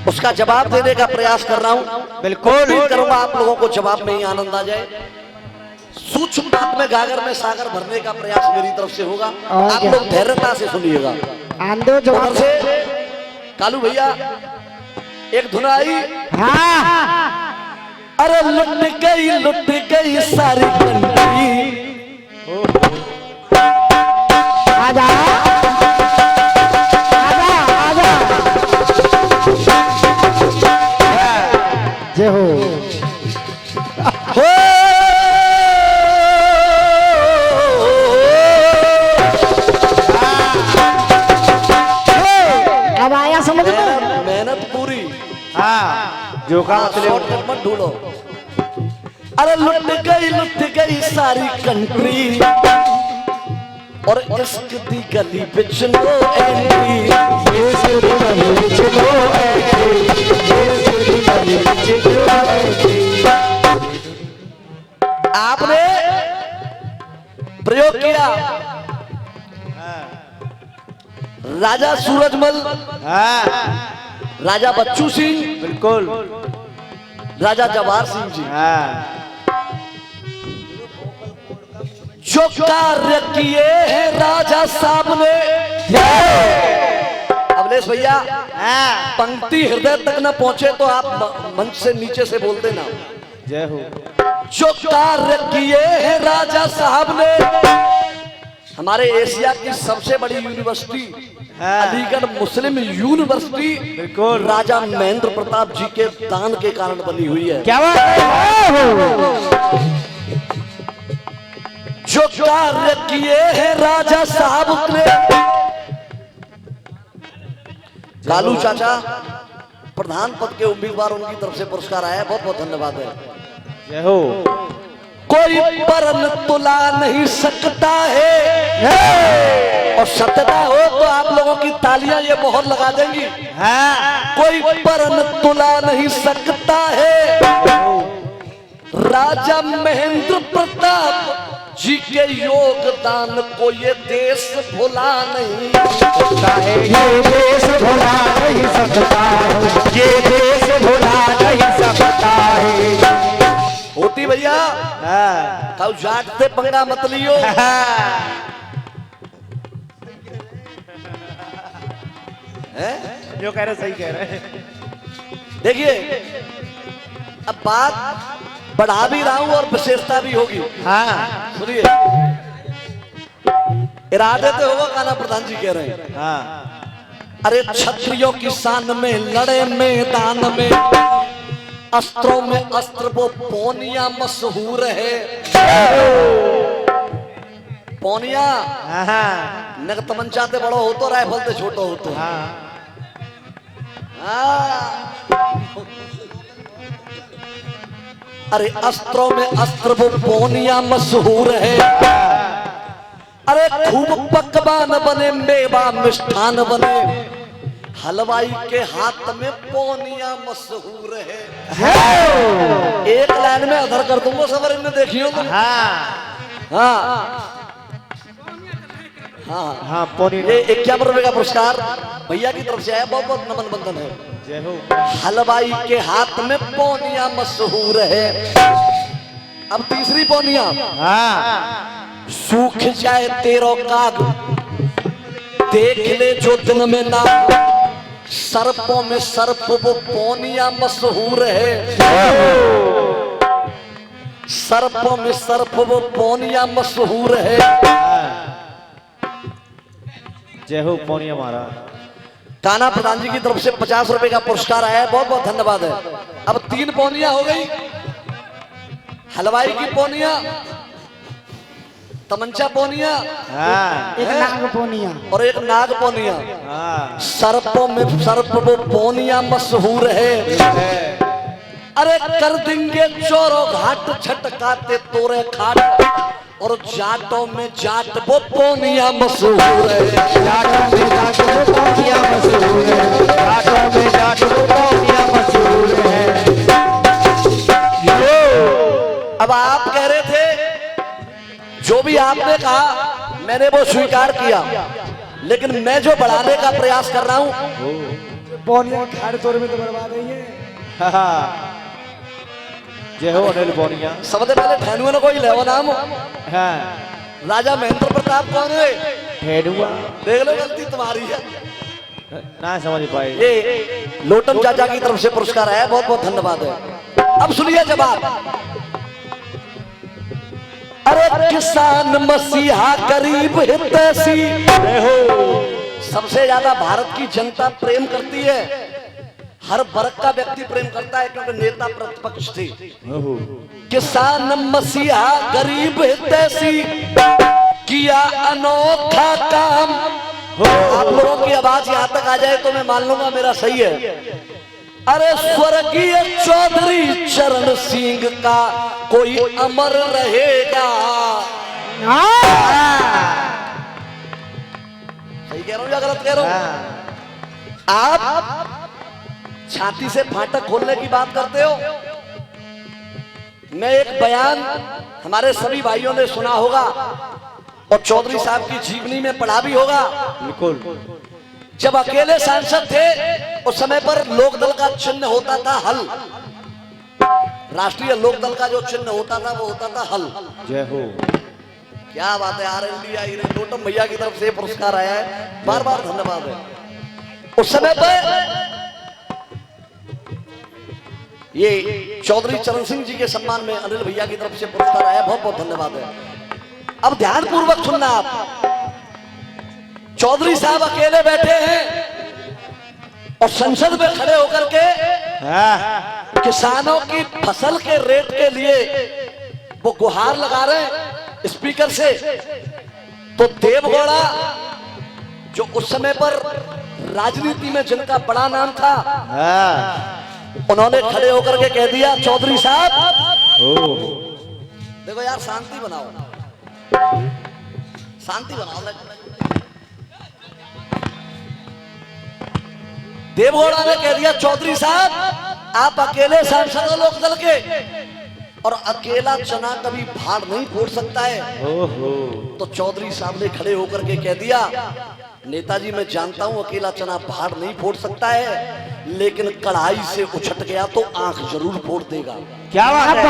उसका जवाब देने का प्रयास कर रहा हूं। बिल्कुल करूंगा आप लोगों को जवाब में ही आनंद आ जाए। सूक्ष्म बात में गागर में सागर भरने का प्रयास मेरी तरफ से होगा। आप लोग धैर्यता से सुनिएगा। उधर से कालू भैया एक धुन आई। अरे लुट गई सारी कंट्री। आजा आजा जय हो। अब आया समझ में? मेहनत पूरी। हाँ जो का शॉर्टकट मत ढूंढो। अरे लुट गई सारी कंट्री और इश्क दी गली बिच लो एंट्री। आपने प्रयोग किया राजा सूरजमल, राजा बच्चू सिंह, बिल्कुल राजा जवाहर सिंह जी। जो कार्य किए हैं राजा साहब ने। अवलेश भैया पंक्ति हृदय तक न पहुंचे तो आप मंच से नीचे से बोलते ना। जय हो। जो कार्य किए हैं राजा साहब ने। हमारे एशिया की सबसे बड़ी यूनिवर्सिटी अलीगढ़ मुस्लिम यूनिवर्सिटी बिल्कुल राजा महेंद्र प्रताप जी के दान के कारण बनी हुई है। क्या बात है। जो कार्य किए हैं राजा साहब ने। लालू चाचा प्रधान पद के उम्मीदवार, उनकी तरफ से पुरस्कार आया है। बहुत बहुत धन्यवाद है। जय हो। कोई परन तुला नहीं सकता है और सत्यता हो तो आप लोगों की तालियां ये मोहर लगा देंगी। कोई परन तुला नहीं सकता है राजा महेंद्र प्रताप जी के योगदान को ये देश भुला नहीं सकता है। ये देश भुला नहीं सकता है। ये देश भुला नहीं सकता है। होती भैया कल जाट से पंगा मत लियो। जो कह रहे सही कह रहे। देखिए अब बात बढ़ा भी रहा हूं और विशेषता भी होगी। सुनिए इरादे तो होगा काना प्रधान जी कह रहे हैं। अरे क्षत्रियों की शान में लड़े मैदान में अस्त्रों में अस्त्र वो पौनिया मशहूर है। पौनिया नग तमंचा ते बड़ो हो तो राइफल ते छोटो हो तो। अरे अस्त्रों में अस्त्र वो पौनिया मशहूर है। अरे खूब पकवान बने मेवा मिष्ठान बने हलवाई के हाथ में पौनिया मशहूर है। एक लाइन में अधर कर दूंगा सबर इनमें देखियो तुम। हाँ पौनी ये 51 रुपए का पुरस्कार भैया की तरफ से आया। बहुत बहुत नमन बंधन है। जय हो। हलवाई के हाथ में पौनिया मशहूर है। अब तीसरी पौनिया। सूख जाए तेरो काग देख ले जो दिन में ना सर्पों में सर्प वो पौनिया मशहूर है। सर्पों में सर्प वो पौनिया मशहूर है। जय हो पौनिया महाराज। काना प्रधान जी की तरफ से 50 रुपए का पुरस्कार आया है। बहुत बहुत धन्यवाद है। अब 3 पौनिया हो गई। हलवाई की पौनिया, तमंचा पौनिया, एक नाग पौनिया और एक नाग पौनिया। सर्पों में सर्प वो पौनिया मशहूर है। अरे कर देंगे चोरो घाट छटकाते तोरे खाट और जाटों में जाट वो पौनिया मशहूर है। जाटों में जाट वो पौनिया मशहूर है। जाटों में जाट वो पौनिया मशहूर है। अब आप कह रहे थे जो भी आपने कहा मैंने वो स्वीकार किया, लेकिन मैं जो बढ़ाने का प्रयास कर रहा हूं बोनिया खाड़ तोड़ में तो बर्बाद नहीं है। जय हो अनिल बोनिया। सबसे पहले ठहनुआ ने कोई लेवा नाम हाँ राजा महेंद्र प्रताप कौन है? ठेडुआ देख लो गलती तुम्हारी है। ना समझ पाए। ये लोटन चाचा की तरफ से पुरस्कार आया, बहुत बहुत धन्यवाद है। अब सुनिए जवाब। अरे किसान मसीहा गरीब हितैषी, सबसे ज्यादा भारत की जनता प्रेम करती है, हर वर्ग का व्यक्ति प्रेम करता है क्योंकि नेता प्रतिपक्ष थे। किसान मसीहा गरीब हितैषी किया अनोखा काम। आप लोगों की आवाज यहां तक आ जाए तो मैं मान लूंगा मेरा सही है। अरे स्वर्गीय चौधरी चरण सिंह का कोई अमर रहेगा। सही कह रहा हूं या गलत कह रहा हूं? आप छाती से फाटक खोलने की बात करते हो। मैं एक बयान हमारे सभी भाइयों ने सुना होगा और चौधरी साहब की जीवनी में पढ़ा भी होगा। बिल्कुल। जब अकेले सांसद थे उस समय पर लोकदल का चिन्ह होता था हल। राष्ट्रीय लोकदल का जो चिन्ह होता था वो होता था हल। जय हो। क्या बात है। RND लोटम भैया की तरफ से पुरस्कार आया है, बार बार धन्यवाद है। उस समय पर ये चौधरी चरण सिंह जी के सम्मान में अनिल भैया की तरफ से पुरस्कार आया, बहुत बहुत धन्यवाद है। अब ध्यान पूर्वक सुनना आप। चौधरी साहब अकेले बैठे हैं और संसद में खड़े होकर के किसानों की फसल के रेट के लिए वो गुहार लगा रहे हैं स्पीकर से। तो देवगौड़ा जो उस समय पर राजनीति में जिनका बड़ा नाम था, उन्होंने खड़े होकर के कह दिया चौधरी साहब देखो यार शांति बनाओ, शांति बनाओ। देवगौड़ा ने कह दिया चौधरी साहब आप अकेले सांसद हो लोकदल के और अकेला चना कभी भाड़ नहीं फोड़ सकता है। तो चौधरी साहब ने खड़े होकर के कह दिया नेताजी मैं जानता हूं अकेला चना भाड़ नहीं फोड़ सकता है, लेकिन कढ़ाई से उछट गया तो आंख जरूर फोड़ देगा। क्या बात है।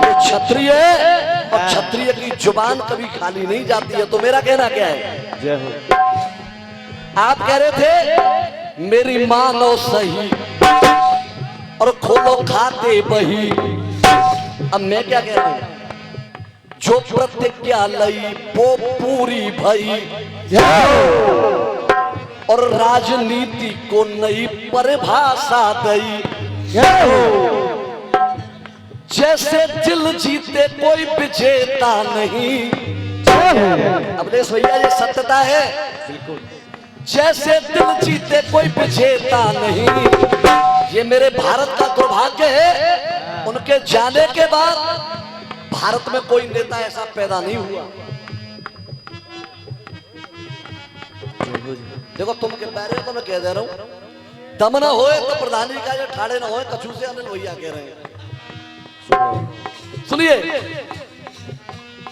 ये क्षत्रिय है और क्षत्रिय की जुबान कभी खाली नहीं जाती है। तो मेरा कहना क्या है? जय हो। आप कह रहे थे मेरी मानो सही और खोलो खाते बही। अब मैं क्या कह रहा हूं? जो प्रतिज्ञा लई वो पूरी भई और राजनीति को नई परिभाषा दई। जैसे दिल जीते कोई विजेता नहीं। अवधेश भैया ये सत्यता है। बिल्कुल। जैसे दिल जीते कोई विजेता नहीं। ये मेरे भारत का दुर्भाग्य है, उनके जाने के बाद भारत में कोई नेता ऐसा पैदा नहीं हुआ। देखो तुम कह रहे हो तो मैं कह दे रहा हूं, दम ना होए तो प्रधानी का ये ठाड़े ना होए, कछू से अनिल भैया कह रहे हैं। सुनिए,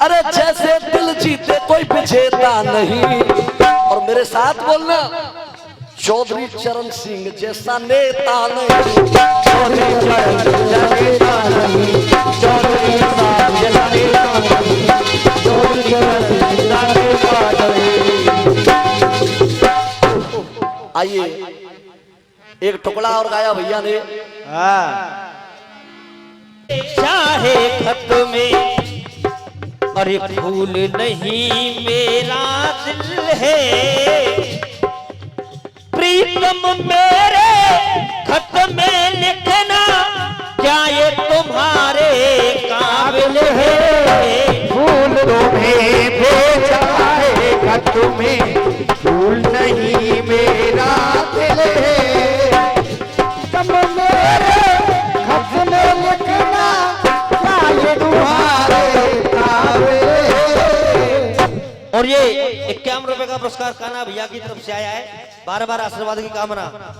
अरे जैसे दिल जीते कोई विजेता नहीं। और मेरे साथ बोलना चौधरी चरण सिंह जैसा नेता नहीं। चौधरी चरण जैसा नेता नहीं। चौधरी साहब जैसा नेता नहीं। चौधरी चरण जैसा नेता नहीं। आइए एक टुकड़ा और गाया भैया ने। चाहे खत में अरे फूल नहीं मेरा दिल है, प्रीतम मेरे खत में लिखना क्या ये तुम्हारे काबिल है। फूल तुम्हें भेजा है खत में, फूल नहीं मेरा दिल है। तुम मेरे खत में लिखना क्या ये तुम्हारे काबिल है। और ये 51 रुपए का पुरस्कार कान्हा भैया की तरफ से आया है। बार बार आशीर्वाद की कामना।